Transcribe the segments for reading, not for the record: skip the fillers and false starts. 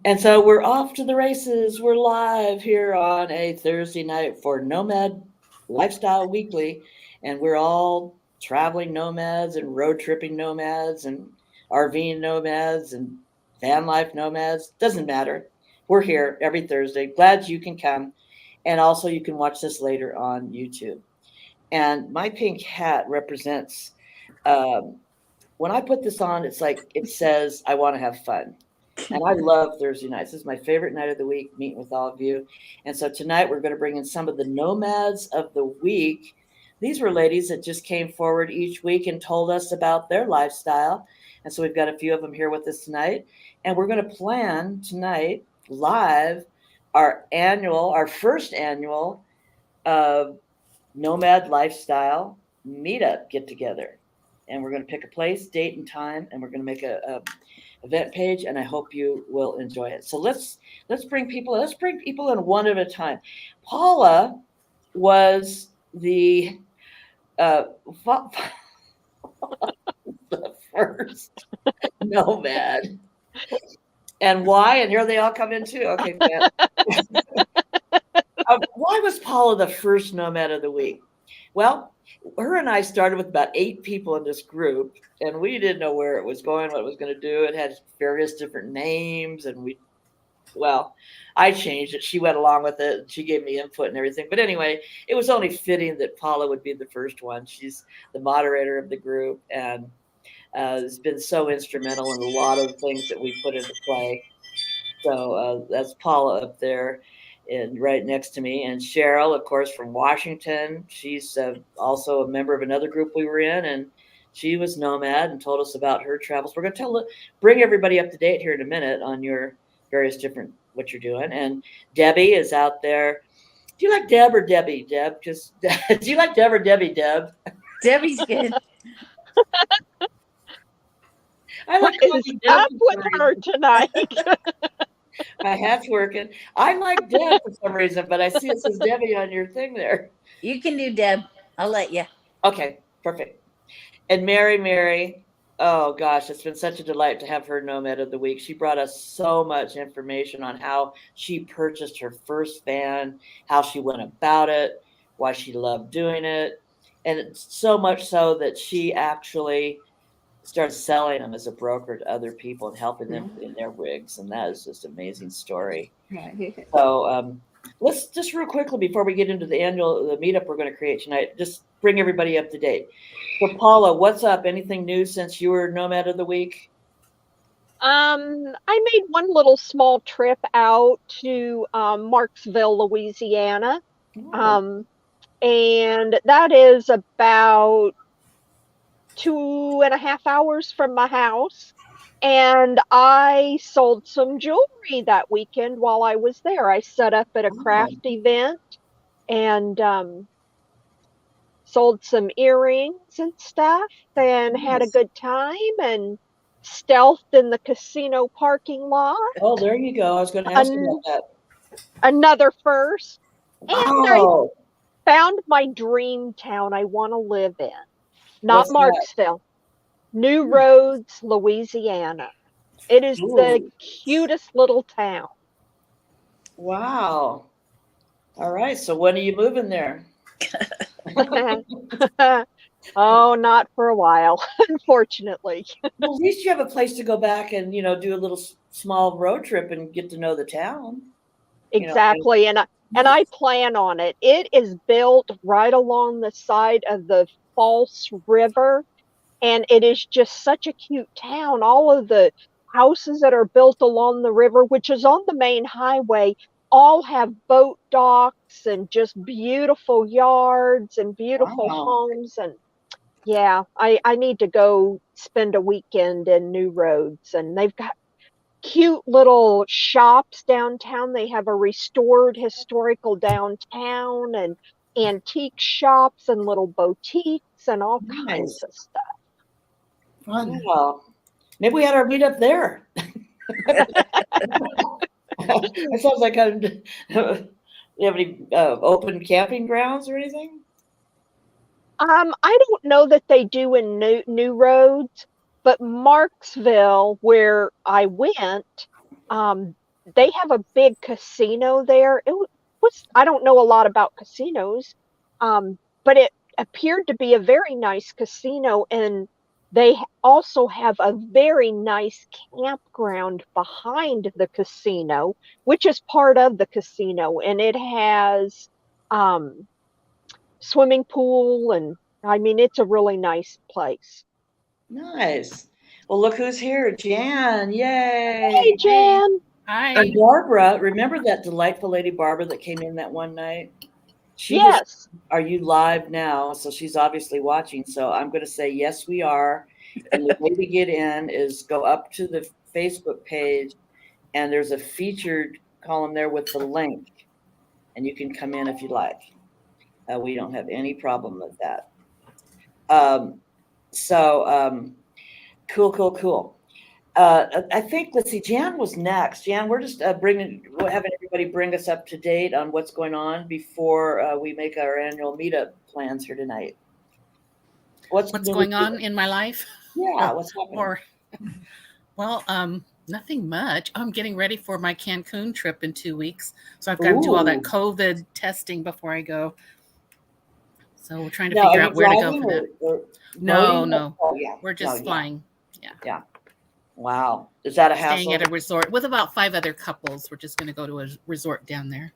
And so we're off to the races. We're live here on a Thursday night for Nomad Lifestyle Weekly. And we're all traveling nomads and road tripping nomads and RVing nomads and van life nomads. Doesn't matter. We're here every Thursday. Glad you can come. And also, you can watch this later on YouTube. And my pink hat represents, um, when I put this on, it's like it says, I want to have fun. And I love Thursday nights. This is my favorite night of the week, meeting with all of you. And so tonight we're going to bring in some of the nomads of the week. These were ladies that just came forward each week and told us about their lifestyle. And so we've got a few of them here with us tonight. And we're going to plan tonight live our first annual Nomad Lifestyle Meetup get together. And we're going to pick a place, date, and time, and we're going to make a event page, and I hope you will enjoy it. So let's bring people in one at a time. Paula was the the first nomad. And why? And here they all come in too. Okay, why was Paula the first nomad of the week? Well, her and I started with about 8 people in this group, and we didn't know where it was going, what it was going to do. It had various different names, and I changed it. She went along with it, and she gave me input and everything. But anyway, it was only fitting that Paula would be the first one. She's the moderator of the group, and has been so instrumental in a lot of things that we put into play. So that's Paula up there and right next to me. And Cheryl, of course, from Washington. She's also a member of another group we were in, and she was nomad and told us about her travels. We're going to bring everybody up to date here in a minute on your various different what you're doing. And Debbie is out there. Do you like Deb or Debbie? Deb, just do you like Deb or Debbie? Deb. Debbie's good. I like what is up with her tonight? My hat's working. I like Deb for some reason, but I see it says Debbie on your thing there. You can do Deb. I'll let you. Okay, perfect. And Mary, oh gosh, it's been such a delight to have her Nomad of the Week. She brought us so much information on how she purchased her first van, how she went about it, why she loved doing it. And it's so much so that she actually started selling them as a broker to other people and helping them in their rigs. And that is just an amazing story. So let's just real quickly, before we get into the meetup we're going to create tonight, just bring everybody up to date. So Paula, what's up? Anything new since you were Nomad of the Week? I made one little small trip out to Marksville, Louisiana. And that is about 2.5 hours from my house. And I sold some jewelry that weekend while I was there. I set up at a craft event and sold some earrings and stuff and had a good time and stealthed in the casino parking lot. Oh, there you go. I was going to ask you about that. Another first. Wow. And I found my dream town I want to live in. Not Marksville. New Roads, Louisiana. It is the cutest little town. Wow. All right. So when are you moving there? Oh, not for a while, unfortunately. Well, at least you have a place to go back and, do a little small road trip and get to know the town. Exactly. And I plan on it. It is built right along the side of the False River. And it is just such a cute town. All of the houses that are built along the river, which is on the main highway, all have boat docks and just beautiful yards and beautiful homes. And yeah, I need to go spend a weekend in New Roads. And they've got cute little shops downtown. They have a restored historical downtown and antique shops and little boutiques and all kinds of stuff. Fun. Well, maybe we had our meetup there. It sounds like you have any open camping grounds or anything? I don't know that they do in New Roads, but Marksville, where I went, they have a big casino there. Was, I don't know a lot about casinos, but it appeared to be a very nice casino, and they also have a very nice campground behind the casino, which is part of the casino, and it has um, swimming pool, and I mean, it's a really nice place. Nice. Well, look who's here, Jan. Hey, Yay. Hey, Jan. And hi. Barbara, remember that delightful lady Barbara that came in that one night? She just, Yes. are you live now? So she's obviously watching. So I'm going to say, yes, we are. And the way to get in is go up to the Facebook page, and there's a featured column there with the link, and you can come in if you like. We don't have any problem with that. Cool. I think, let's see, Jan was next. Jan, we're just having everybody bring us up to date on what's going on before we make our annual meetup plans here tonight. What's going on in my life? Yeah, what's happening? Well, nothing much. I'm getting ready for my Cancun trip in 2 weeks. So I've got to do all that COVID testing before I go. So we're trying to figure out where to go for that. No. Oh, yeah. We're just flying. Yeah. Wow. Is that a hassle? Staying at a resort with about 5 other couples. We're just going to go to a resort down there.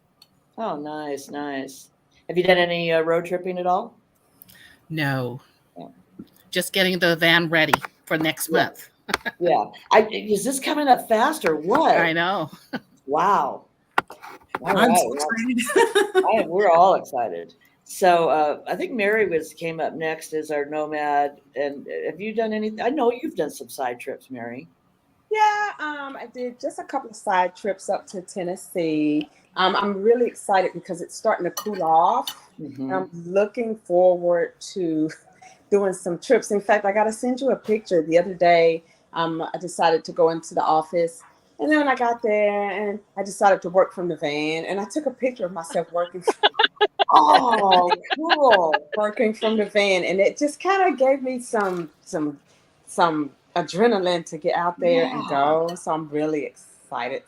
Oh, nice. Have you done any road tripping at all? No. Yeah. Just getting the van ready for next month. Yeah. Is this coming up fast or what? I know. Wow. I'm so excited. We're all excited. So I think Mary came up next as our nomad. And have you done anything? I know you've done some side trips, Mary. Yeah, I did just a couple of side trips up to Tennessee. I'm really excited because it's starting to cool off. Mm-hmm. I'm looking forward to doing some trips. In fact, I got to send you a picture. The other day, I decided to go into the office. And then when I got there, and I decided to work from the van, and I took a picture of myself working. Oh, cool! Working from the van, and it just kind of gave me some adrenaline to get out there and go. So I'm really excited.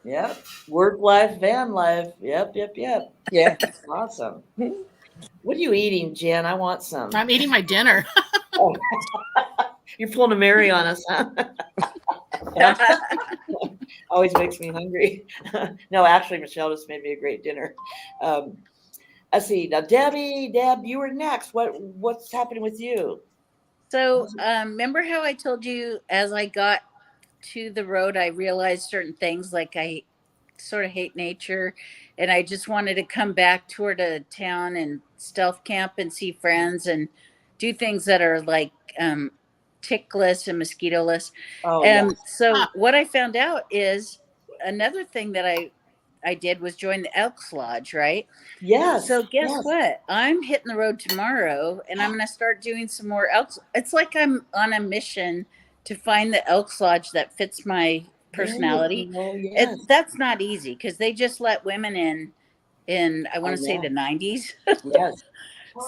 Yep. Work life, van life. Yep. Yeah. Awesome. What are you eating, Jen? I want some. I'm eating my dinner. Oh. You're pulling a Mary on us, huh? Always makes me hungry. No, actually, Michelle just made me a great dinner. Let's see. Now, Deb, you were next. What's happening with you? So remember how I told you as I got to the road, I realized certain things, like I sort of hate nature, and I just wanted to come back toward a town and stealth camp and see friends and do things that are like tickless and mosquito-less. So what I found out is another thing that I did was join the Elks Lodge, right? Yes. So guess what? I'm hitting the road tomorrow, and I'm going to start doing some more Elks. It's like I'm on a mission to find the Elks Lodge that fits my personality. That's not easy because they just let women in I want to say the 90s. Yes.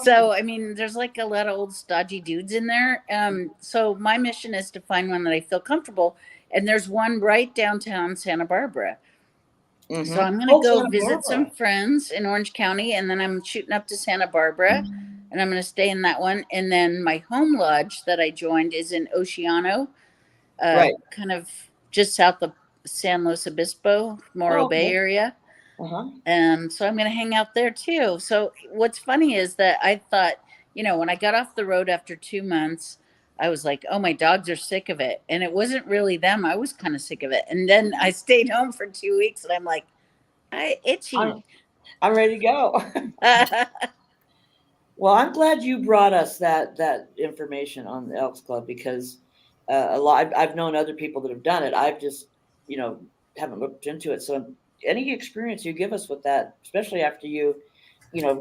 So, I mean, there's like a lot of old stodgy dudes in there. So my mission is to find one that I feel comfortable. And there's one right downtown Santa Barbara. Mm-hmm. So I'm going to go visit some friends in Orange County, and then I'm shooting up to Santa Barbara, and I'm going to stay in that one. And then my home lodge that I joined is in Oceano, kind of just south of San Luis Obispo, Morro Bay area. And so I'm going to hang out there too. So what's funny is that I thought, when I got off the road after 2 months, I was like, oh, my dogs are sick of it. And it wasn't really them. I was kind of sick of it. And then I stayed home for 2 weeks, and I'm like, itchy. I'm ready to go. Well, I'm glad you brought us that information on the Elks Club, because I've known other people that have done it. I've just, haven't looked into it. So any experience you give us with that, especially after you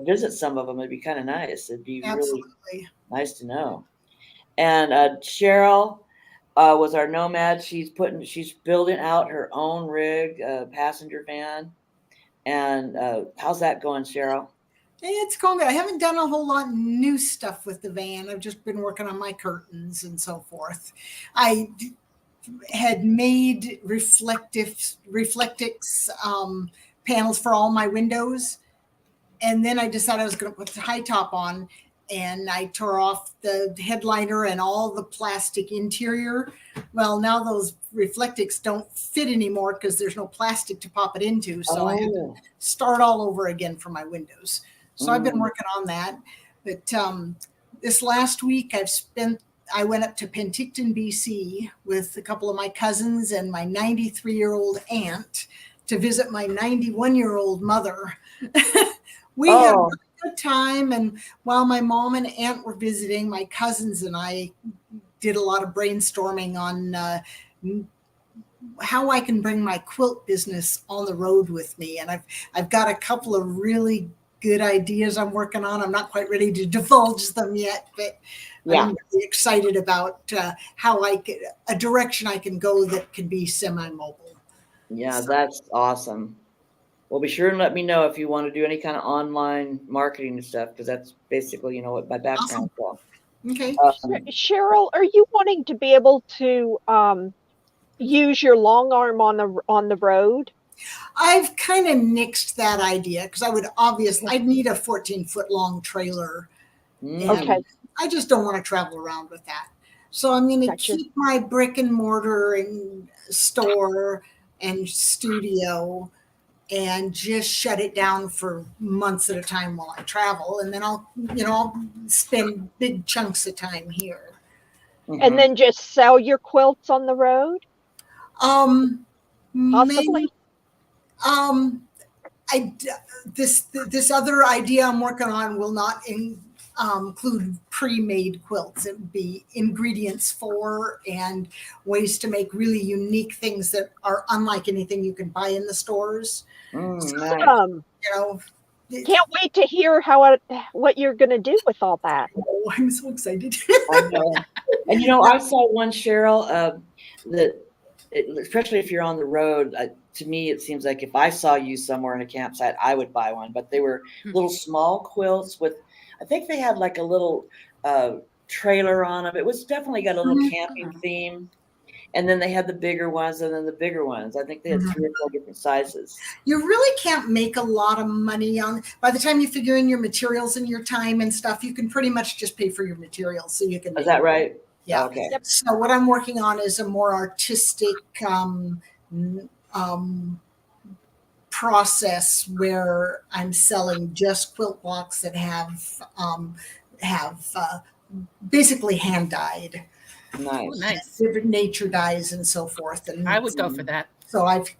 visit some of them, it'd be kind of nice. It'd be really nice to know. And Cheryl was our nomad. She's building out her own rig, passenger van. And how's that going, Cheryl? It's going good. I haven't done a whole lot of new stuff with the van. I've just been working on my curtains and so forth. I had made reflectix panels for all my windows. And then I decided I was going to put the high top on, and I tore off the headliner and all the plastic interior. Well, now those reflectix don't fit anymore because there's no plastic to pop it into. So I had to start all over again for my windows. So I've been working on that. But this last week I went up to Penticton, BC with a couple of my cousins and my 93-year-old aunt to visit my 91-year-old mother. We had a good time, and while my mom and aunt were visiting, my cousins and I did a lot of brainstorming on how I can bring my quilt business on the road with me. And I've got a couple of really good ideas I'm working on. I'm not quite ready to divulge them yet, but I'm really excited about how a direction I can go that can be semi-mobile. Yeah, that's awesome. Well, be sure and let me know if you want to do any kind of online marketing and stuff, because that's basically, what my background is. Awesome. Okay. Cheryl, are you wanting to be able to use your long arm on the road? I've kind of nixed that idea because I'd need a 14-foot long trailer. Okay. I just don't want to travel around with that. So I'm going to keep my brick and mortar and store and studio and just shut it down for months at a time while I travel. And then I'll spend big chunks of time here. And then just sell your quilts on the road? Possibly. This other idea I'm working on will not include pre-made quilts. It would be ingredients for and ways to make really unique things that are unlike anything you can buy in the stores. Nice. Can't wait to hear what you're going to do with all that. Oh, I'm so excited. I know. And I saw one, Cheryl, especially if you're on the road, to me, it seems like if I saw you somewhere in a campsite, I would buy one. But they were little small quilts I think they had like a little trailer on them. It was definitely got a little camping theme. And then they had the bigger ones and then the bigger ones. I think they had 3 or 4 different sizes. You really can't make a lot of money by the time you figure in your materials and your time and stuff, you can pretty much just pay for your materials. So you can. Is that right? Yeah. Okay. Yep. So what I'm working on is a more artistic process where I'm selling just quilt blocks that have basically hand dyed. Nice. Different nature dyes and so forth. And I would go for that. So I've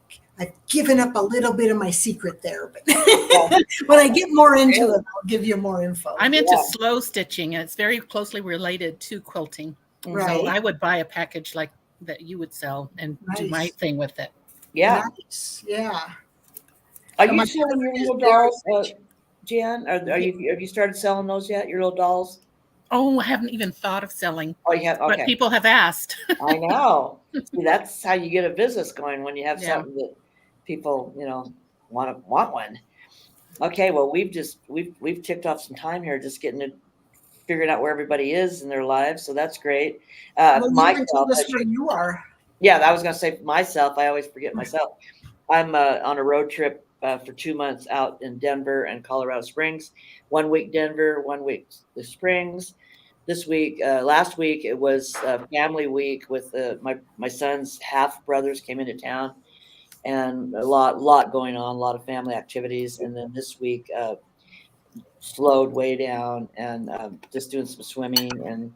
given up a little bit of my secret there, but when I get more into it, I'll give you more info. I'm into slow stitching, and it's very closely related to quilting. Right. So I would buy a package like that you would sell and do my thing with it. Yeah. Nice. Yeah. Are you selling your little dolls, Jan? Have you started selling those yet? Your little dolls? Oh, I haven't even thought of selling. Oh, you have? Okay. But people have asked. I know. See, that's how you get a business going, when you have something that people, want one. Okay, well, we've ticked off some time here, just figuring out where everybody is in their lives, so that's great. Myself, where you are. Yeah, I was going to say myself. I always forget myself. I'm on a road trip for 2 months out in Denver and Colorado Springs. 1 week Denver, 1 week the Springs. This week, last week, it was family week with my son's half brothers came into town, and a lot going on, a lot of family activities. And then this week slowed way down and just doing some swimming. And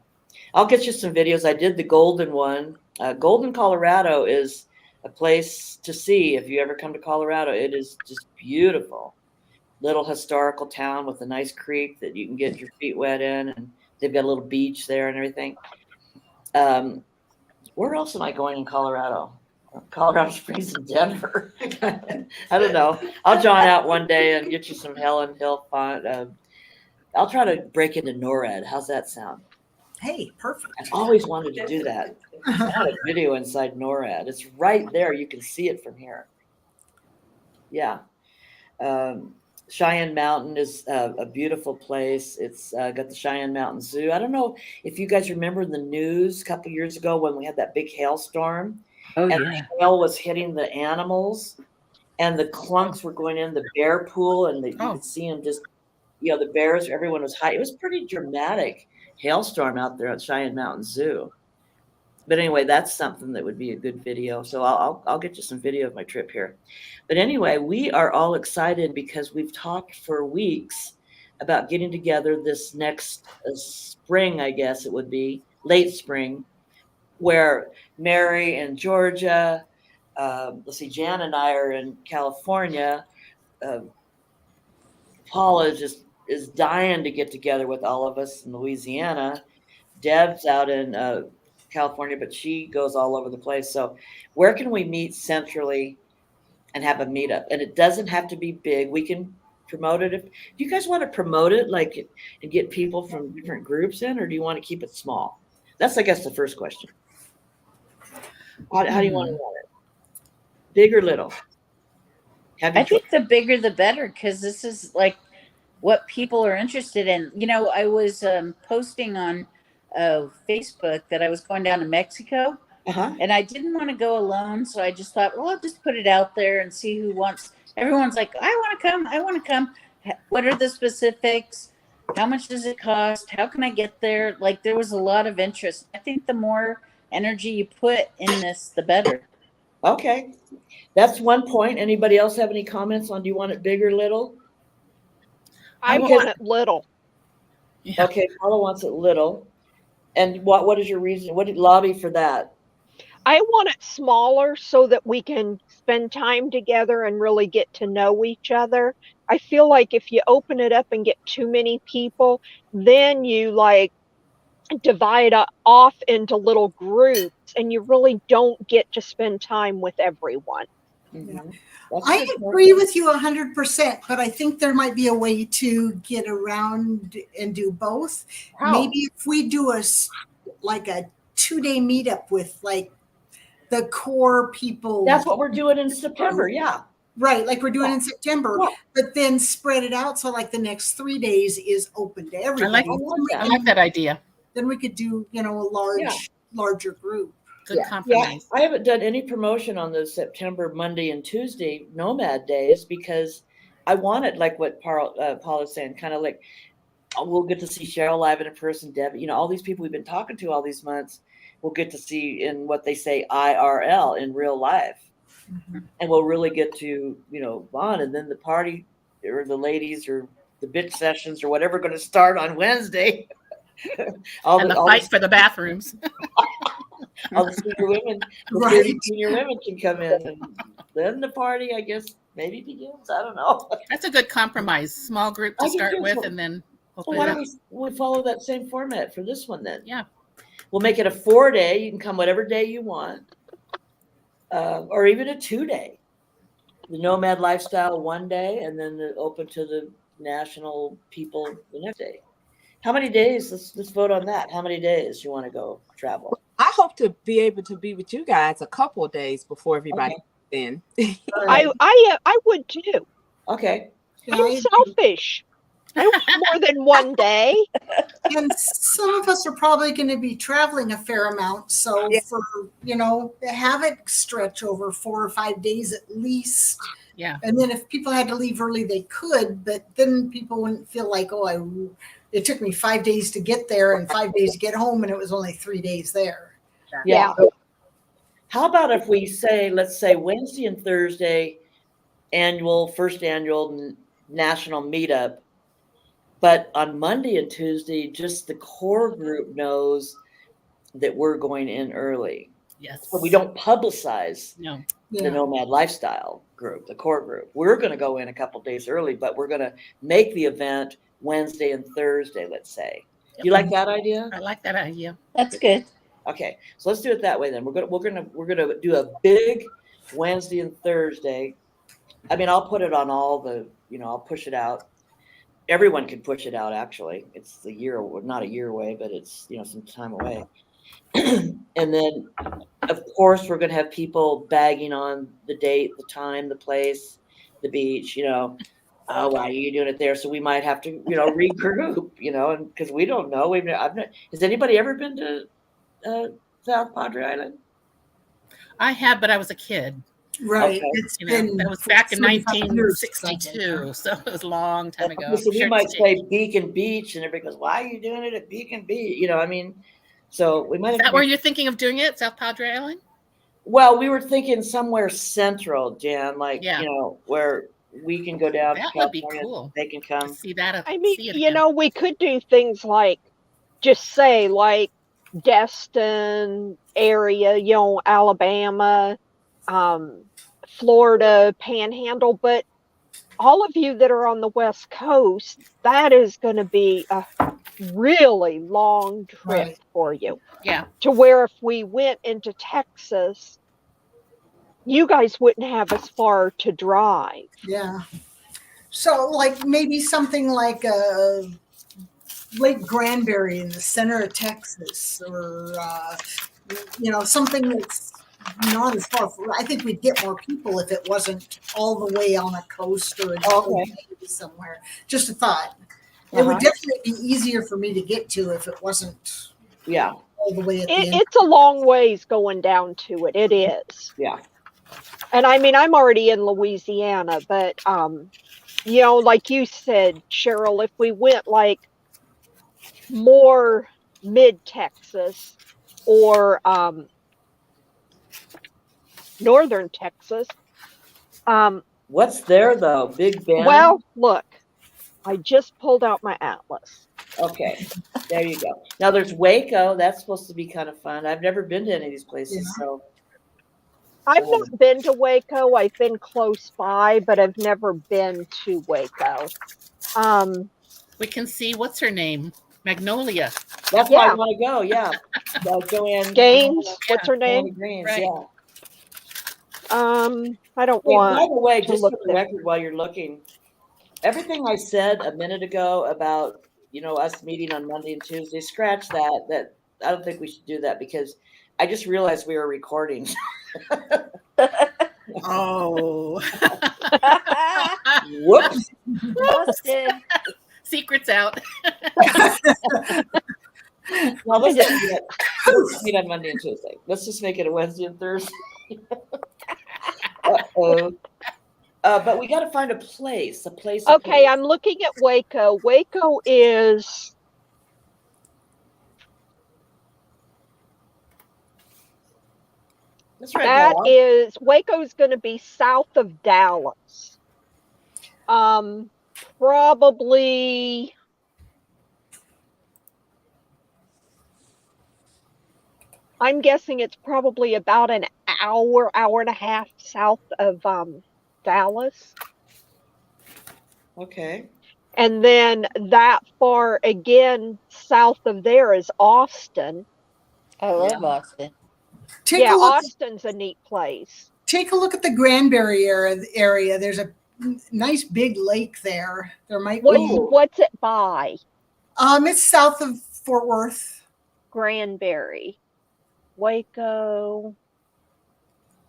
I'll get you some videos. I did the Golden one. Golden, Colorado is a place to see if you ever come to Colorado. It is just beautiful. Little historical town with a nice creek that you can get your feet wet in, and they've got a little beach there and everything. Where else am I going in Colorado? Colorado Springs and Denver. I don't know. I'll join out one day and get you some Helen Hill fun. I'll try to break into NORAD. How's that sound? Hey, perfect. I've always wanted to do that. I had a video inside NORAD. It's right there. You can see it from here. Yeah. Cheyenne Mountain is a beautiful place. It's got the Cheyenne Mountain Zoo. I don't know if you guys remember the news a couple years ago when we had that big hailstorm Oh and yeah. the hail was hitting the animals and the clunks were going in the bear pool and you could see them just, the bears, everyone was high. It was pretty dramatic hailstorm out there at Cheyenne Mountain Zoo. But anyway, that's something that would be a good video. So I'll get you some video of my trip here. But anyway, we are all excited because we've talked for weeks about getting together this next spring, I guess it would be late spring, where Mary and Georgia, let's see, Jan and I are in California. Paula is dying to get together with all of us in Louisiana. Deb's out in California, but she goes all over the place. So where can we meet centrally and have a meetup? And it doesn't have to be big. We can promote it. If you guys want to promote it, like, and get people from different groups in, or do you want to keep it small? That's, I guess, the first question. How do you want to run it? Big or little? I think the bigger the better, because this is like what people are interested in. I was posting on Facebook that I was going down to Mexico, and I didn't want to go alone, so I just thought, well, I'll just put it out there and see who wants. Everyone's like, I want to come. I want to come. What are the specifics? How much does it cost? How can I get there? Like, there was a lot of interest. I think the more energy you put in this, the better. Okay. That's one point. Anybody else have any comments on, do you want it big or little? I want it little. Yeah. Okay, Paula wants it little. And what is your reason? What did lobby for that? I want it smaller so that we can spend time together and really get to know each other. I feel like if you open it up and get too many people, then you like divide off into little groups and you really don't get to spend time with everyone. Yeah. I agree with you 100%, but I think there might be a way to get around and do both. How? Maybe if we do a 2-day meetup with like the core people. That's what we're doing in September. Yeah. Right. Like we're doing in September, but then spread it out. So like the next 3 days is open to everybody. I like that idea. Then we could do, a larger group. Good compromise. I haven't done any promotion on the September Monday and Tuesday nomad days because I wanted, like what Paul is saying, kind of like, we'll get to see Cheryl live in person, Deb, all these people we've been talking to all these months, we'll get to see in what they say IRL, in real life. Mm-hmm. And we'll really get to, bond. And then the party or the ladies or the bitch sessions or whatever going to start on Wednesday. the fight for the bathrooms. All the senior women, the 30 senior women can come in, and then the party, I guess, maybe begins. I don't know. That's a good compromise. Small group to start with, and then why don't we follow that same format for this one then? Yeah, we'll make it a 4-day. You can come whatever day you want, or even a 2-day. The nomad lifestyle 1 day, and then open to the national people the next day. How many days? Let's vote on that. How many days you want to go travel? I hope to be able to be with you guys a couple of days before everybody in. I would too. Okay. I'm selfish. I want more than 1 day. And some of us are probably going to be traveling a fair amount. So for, have it stretch over 4 or 5 days at least. Yeah. And then if people had to leave early, they could, but then people wouldn't feel like, it took me 5 days to get there and 5 days to get home, and it was only 3 days there. Yeah. How about if we say, let's say Wednesday and Thursday, first annual national meetup, but on Monday and Tuesday, just the core group knows that we're going in early. Yes. So we don't publicize the nomad lifestyle group, the core group. We're going to go in a couple days early, but we're going to make the event Wednesday and Thursday, let's say. Do you like that idea? I like that idea. That's good. Okay, so let's do it that way then. We're gonna do a big Wednesday and Thursday. I mean, I'll put it on all the, I'll push it out. Everyone can push it out. Actually, it's not a year away, but it's some time away. And then, of course, we're gonna have people bagging on the date, the time, the place, the beach. oh, why are you doing it there? So we might have to, regroup, and because we don't know. Has anybody ever been to South Padre Island? I have, but I was a kid. Right. Okay. It's been That was back in 35 years since I've been 1962, there. so it was a long time ago. So we might say Beacon Beach, and everybody goes, "Why are you doing it at Beacon Beach?" So we might have. Is that where you're thinking of doing it, South Padre Island? Well, we were thinking somewhere central, Jan, Yeah. where we can go down That to would be California. cool. They can come. See that? I mean, see it again. we could do things like just say like Destin area, Alabama, Florida, Panhandle, but all of you that are on the West Coast, that is going to be a really long trip Right. for you. Yeah. To where if we went into Texas, you guys wouldn't have as far to drive. Yeah. So like maybe something like Lake Granbury in the center of Texas, or something that's not as far. I think we'd get more people if it wasn't all the way on a coast or somewhere. Just a thought. It would definitely be easier for me to get to if it wasn't. Yeah. All the way at the end. It's a long ways going down to it. It is. Yeah. And I mean, I'm already in Louisiana, but like you said, Cheryl, if we went like more mid Texas or northern Texas. What's there though? Big Bend? Well, look, I just pulled out my atlas. Okay, there you go. Now there's Waco. That's supposed to be kind of fun. I've never been to any of these places, so. I've not been to Waco. I've been close by, but I've never been to Waco. We can see, what's her name? Magnolia. That's why I want to go. Yeah, Joanne Gaines. What's her name? Gaines, right. Yeah. I don't want. By the way, to just look for the record, while you're looking, everything I said a minute ago about us meeting on Monday and Tuesday, scratch that. That I don't think we should do that because I just realized we were recording. Oh. Whoops. Busted. Secrets out. Well, let's meet on Monday and Tuesday. Let's just make it a Wednesday and Thursday. Uh-oh. But we got to find a place. Okay, I'm looking at Waco. Waco is. Waco's going to be south of Dallas. Probably. I'm guessing it's probably about an hour and a half south of Dallas. Okay. And then that far again south of there is Austin. I love Austin. Austin's a neat place. Take a look at the Granbury area. There's a nice big lake there. There might be. What's it by? It's south of Fort Worth. Granbury. Waco.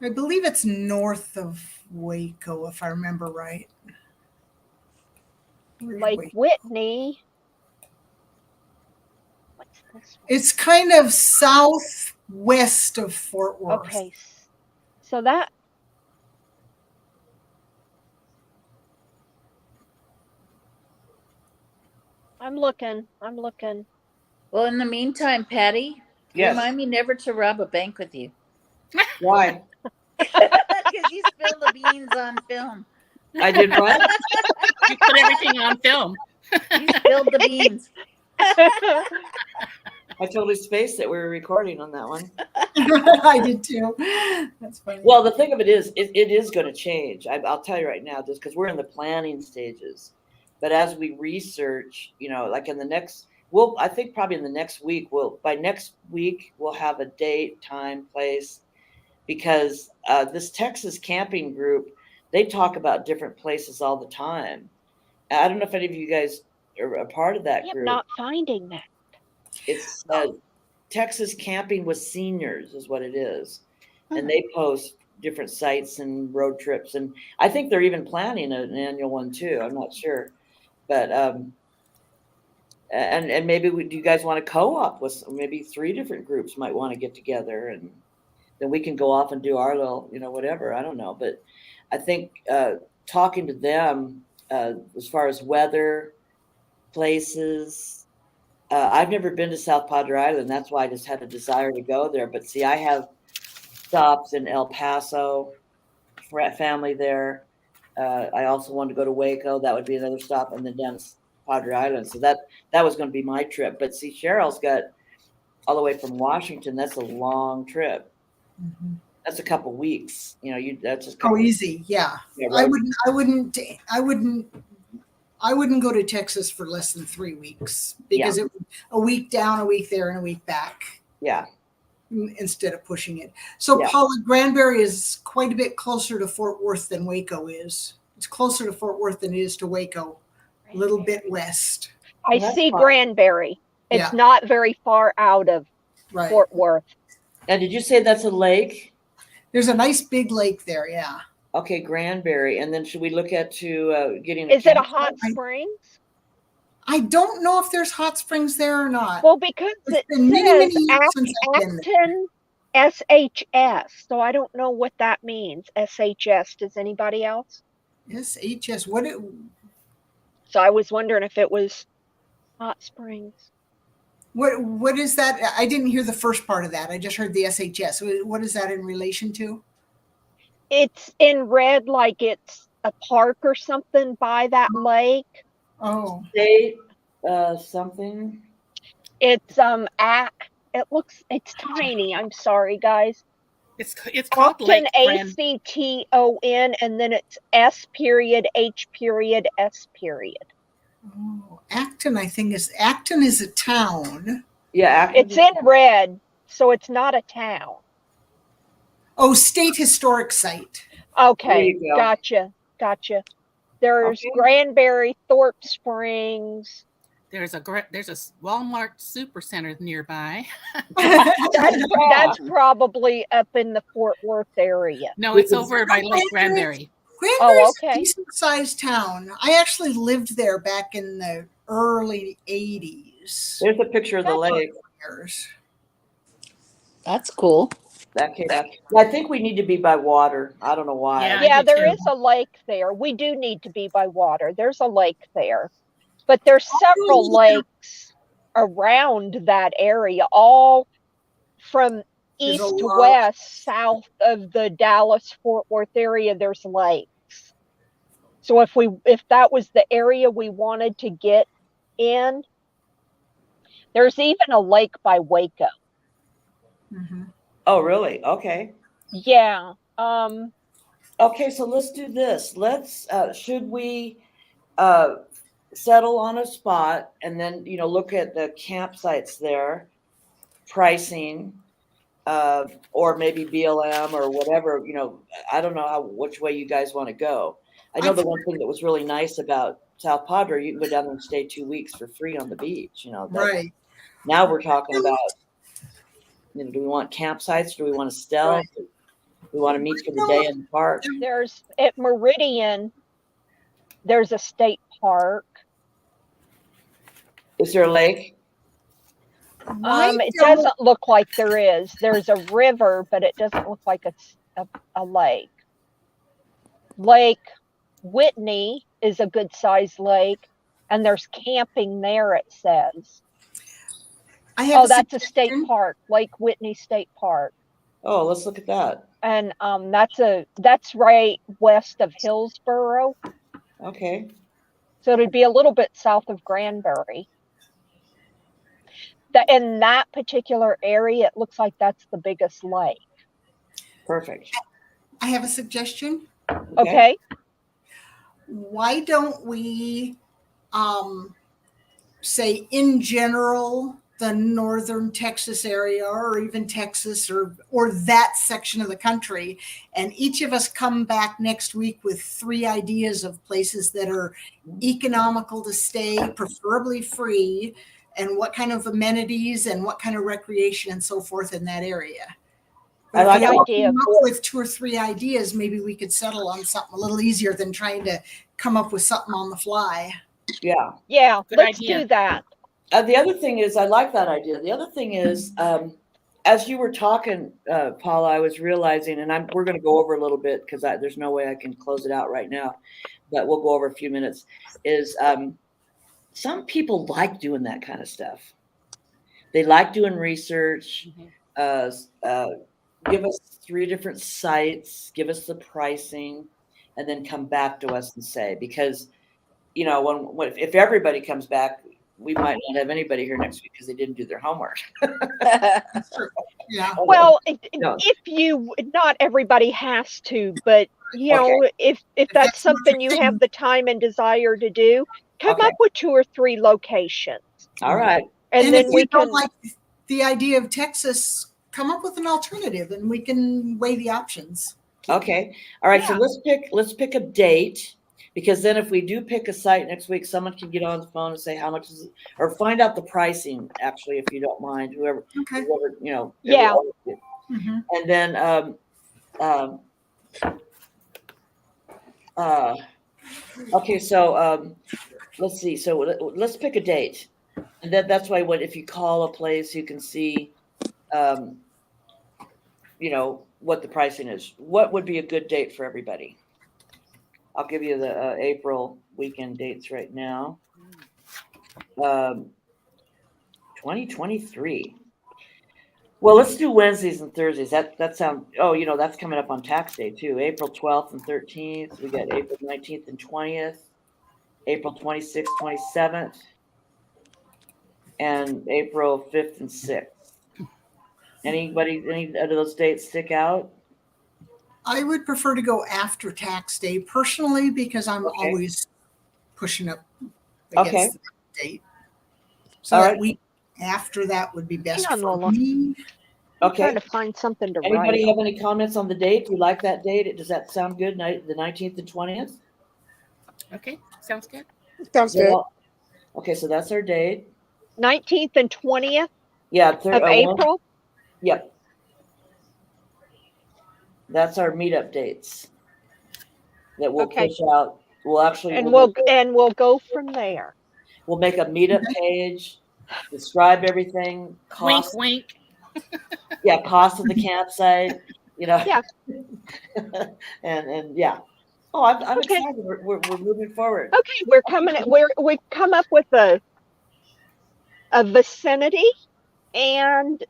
I believe it's north of Waco, if I remember right. Lake Whitney. What's this one? It's kind of southwest of Fort Worth. Okay. So that. I'm looking. Well, in the meantime, Patty, Yes. remind me never to rob a bank with you. Why? Because you spilled the beans on film. I did what? You put everything on film. You spilled the beans. I totally spaced that we were recording on that one. I did too. That's funny. Well, the thing of it is going to change. I'll tell you right now, just because we're in the planning stages. But as we research, like in the next, I think probably in the next week, by next week, we'll have a date, time, place, because this Texas camping group, they talk about different places all the time. I don't know if any of you guys are a part of that group. I'm not finding that. It's Texas Camping with Seniors is what it is. And they post different sites and road trips. And I think they're even planning an annual one too. I'm not sure, but and maybe do you guys want to co-op with maybe 3 different groups might want to get together, and then we can go off and do our little, whatever. I don't know, but I think talking to them as far as weather, places. I've never been to South Padre Island. That's why I just had a desire to go there. But see, I have stops in El Paso, family there. I also wanted to go to Waco. That would be another stop, and then down to Padre Island. So that was going to be my trip. But see, Cheryl's got all the way from Washington. That's a long trip. Mm-hmm. That's a couple weeks. That's just easy. Yeah. I wouldn't go to Texas for less than 3 weeks because it was a week down, a week there, and a week back. Yeah. Instead of pushing it. So Paula, Granbury is quite a bit closer to Fort Worth than Waco is. It's closer to Fort Worth than it is to Waco. A little bit west. I see Granbury. It's not very far out of Fort Worth. And did you say that's a lake? There's a nice big lake there, yeah. Okay, Granbury. And then should we look at getting? Is it a hot springs? I don't know if there's hot springs there or not. Well, because it says Acton SHS, so I don't know what that means. SHS. Does anybody else? SHS. So I was wondering if it was hot springs. What is that? I didn't hear the first part of that. I just heard the SHS. What is that in relation to? It's in red, like it's a park or something by that lake. Oh, state something. It's it's tiny. I'm sorry, guys. It's called Acton, ACTON, and then it's S period H period S period. Oh, Acton, I think Acton is a town. Yeah, Acton. It's in red, so it's not a town. Oh, state historic site. Okay, gotcha. There's Granbury, Thorpe Springs. There's a Walmart Supercenter nearby. That's probably up in the Fort Worth area. No, it's over by Lake Granbury. Granbury's a decent-sized town. I actually lived there back in the early 80s. There's a picture of the lake. That's cool. I think we need to be by water. I don't know why. Yeah, there is a lake there. We do need to be by water. There's a lake there. But there's several lakes around that area, all from east to west, south of the Dallas-Fort Worth area, there's lakes. So if that was the area we wanted to get in, there's even a lake by Waco. Mm-hmm. Oh, really? Okay. Yeah. Okay, so let's do this. Should we settle on a spot and then, look at the campsites there, pricing, or maybe BLM or whatever, I don't know which way you guys want to go. I know the one thing that was really nice about South Padre, you can go down there and stay 2 weeks for free on the beach, Right. Now we're talking about, do we want campsites? Do we want to stealth? Right. Do we want to meet for the day in the park? There's at Meridian, there's a state park. Is there a lake? It doesn't look like there is. There's a river, but it doesn't look like it's a lake. Lake Whitney is a good sized lake, and there's camping there, it says. That's a state park, Lake Whitney State Park. Oh, let's look at that. And that's right west of Hillsboro. Okay. So it'd be a little bit south of Granbury. In that particular area, it looks like that's the biggest lake. Perfect. I have a suggestion. Okay. Why don't we say in general the northern Texas area, or even Texas, or that section of the country, and each of us come back next week with 3 ideas of places that are economical to stay, preferably free, and what kind of amenities and what kind of recreation and so forth in that area. But I if we like all the idea came of- up with 2 or 3 ideas, maybe we could settle on something a little easier than trying to come up with something on the fly. Yeah. Yeah, Good let's idea. do that. The other thing is, I like that idea. The other thing is, as you were talking, Paula, I was realizing, and we're going to go over a little bit because there's no way I can close it out right now, but we'll go over a few minutes. Is some people like doing that kind of stuff. They like doing research. Give us 3 different sites, give us the pricing, and then come back to us and say, because if everybody comes back, we might not have anybody here next week because they didn't do their homework. Yeah. Well, No. not everybody has to, but if that's that's what something you you're have the time and desire to do, come Okay. up with 2 or 3 locations. All right. And if then you we don't can, like the idea of Texas, come up with an alternative and we can weigh the options. Okay. All right. So Yeah. let's pick a date, because then if we do pick a site next week, someone can get on the phone and say how much is it, or find out the pricing, actually, if you don't mind, whoever, Okay. Yeah. Mhm. And then okay, so let's see. So let's pick a date, and that's why if you call a place, you can see what the pricing is. What would be a good date for everybody? I'll give you the April weekend dates right now. 2023. Well, let's do Wednesdays and Thursdays. That sounds. Oh, that's coming up on tax day too. April 12th and 13th. We got April 19th and 20th. April 26th, 27th, and April 5th and 6th. Any of those dates stick out? I would prefer to go after tax day personally because I'm Okay. always pushing up Okay. against the date. So All that right. week after that would be best Hang on, for Lola. me. I'm Okay. trying to find something to Anybody write. have any comments on the date? Do you like that date? Does that sound good? The 19th and 20th? Okay, sounds good. Sounds good. Okay, so that's our date. 19th and 20th Yeah, of April. Yep. That's our meetup dates that we'll Okay. push out. We'll actually And we'll go from there. we'll make a meetup page, describe everything, Wink, cost. wink. Yeah, cost of the campsite. Yeah. and yeah. Oh, I'm Okay. excited. We're moving forward. Okay, we've come up with a vicinity and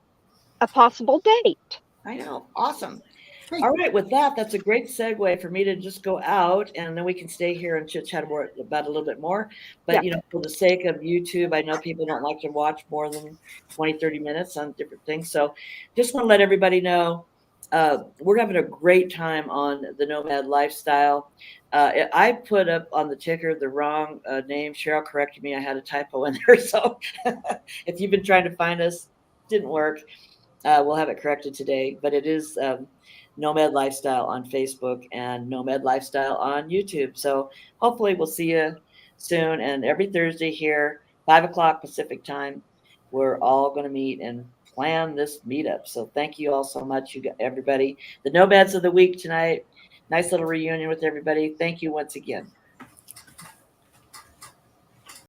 a possible date. I know. Awesome. Great. All right. With that, that's a great segue for me to just go out, and then we can stay here and chit chat more about a little bit more. But, for the sake of YouTube, I know people don't like to watch more than 20, 30 minutes on different things. So just want to let everybody know we're having a great time on the Nomad Lifestyle. I put up on the ticker the wrong name. Cheryl corrected me. I had a typo in there. So if you've been trying to find us, didn't work. We'll have it corrected today, but it is Nomad Lifestyle on Facebook and Nomad Lifestyle on YouTube. So hopefully we'll see you soon. And every Thursday here, 5:00 Pacific time, we're all going to meet and plan this meetup. So thank you all so much, everybody. The Nomads of the Week tonight. Nice little reunion with everybody. Thank you once again.